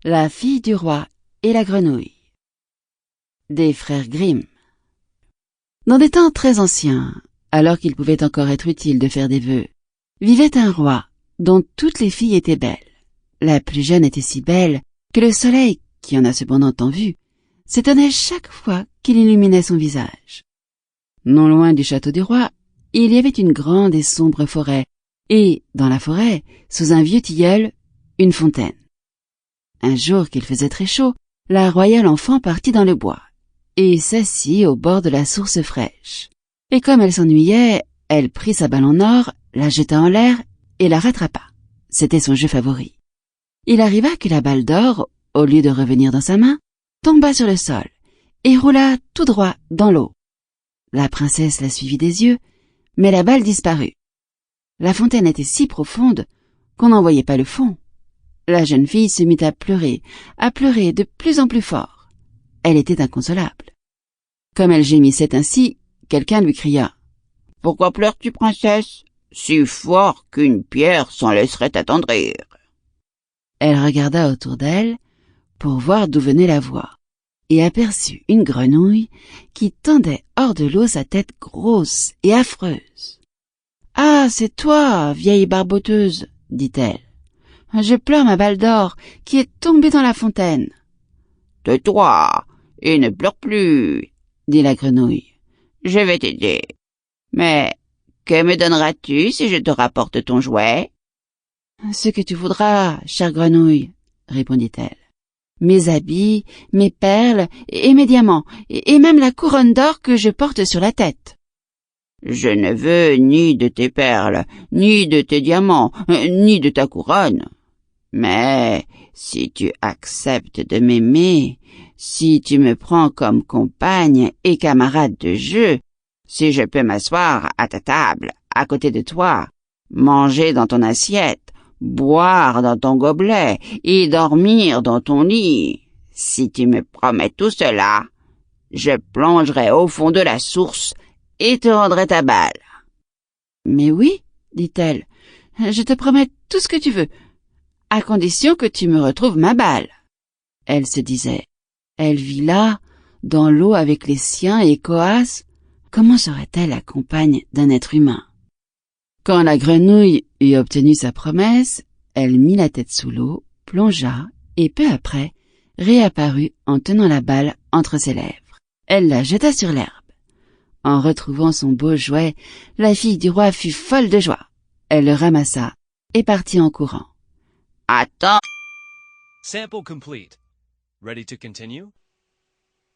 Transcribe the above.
La fille du roi et la grenouille. Des frères Grimm. Dans des temps très anciens, alors qu'il pouvait encore être utile de faire des vœux, vivait un roi dont toutes les filles étaient belles. La plus jeune était si belle que le soleil, qui en a cependant tant vu, s'étonnait chaque fois qu'il illuminait son visage. Non loin du château du roi, il y avait une grande et sombre forêt, et, dans la forêt, sous un vieux tilleul, une fontaine. Un jour qu'il faisait très chaud, la royale enfant partit dans le bois, et s'assit au bord de la source fraîche. Et comme elle s'ennuyait, elle prit sa balle en or, la jeta en l'air et la rattrapa. C'était son jeu favori. Il arriva que la balle d'or, au lieu de revenir dans sa main, tomba sur le sol et roula tout droit dans l'eau. La princesse la suivit des yeux, mais la balle disparut. La fontaine était si profonde qu'on n'en voyait pas le fond. La jeune fille se mit à pleurer de plus en plus fort. Elle était inconsolable. Comme elle gémissait ainsi, quelqu'un lui cria « Pourquoi pleures-tu, princesse? Si fort qu'une pierre s'en laisserait attendrir. » Elle regarda autour d'elle pour voir d'où venait la voix et aperçut une grenouille qui tendait hors de l'eau sa tête grosse et affreuse. « Ah, c'est toi, vieille barboteuse, dit-elle. Je pleure ma balle d'or qui est tombée dans la fontaine. »« Tais-toi et ne pleure plus, dit la grenouille. Je vais t'aider. Mais que me donneras-tu si je te rapporte ton jouet? »« Ce que tu voudras, chère grenouille, répondit-elle. Mes habits, mes perles et mes diamants, et même la couronne d'or que je porte sur la tête. »« Je ne veux ni de tes perles, ni de tes diamants, ni de ta couronne. Mais si tu acceptes de m'aimer, si tu me prends comme compagne et camarade de jeu, si je peux m'asseoir à ta table, à côté de toi, manger dans ton assiette, boire dans ton gobelet et dormir dans ton lit, si tu me promets tout cela, je plongerai au fond de la source et te rendrai ta balle. »« Mais oui, dit-elle, je te promets tout ce que tu veux, à condition que tu me retrouves ma balle. » Elle se disait. Elle vit là, dans l'eau avec les siens et Coas, comment serait-elle la compagne d'un être humain? Quand la grenouille eut obtenu sa promesse, elle mit la tête sous l'eau, plongea, et peu après, réapparut en tenant la balle entre ses lèvres. Elle la jeta sur l'herbe. En retrouvant son beau jouet, la fille du roi fut folle de joie. Elle le ramassa et partit en courant. « Attends !» Sample complete. Ready to continue?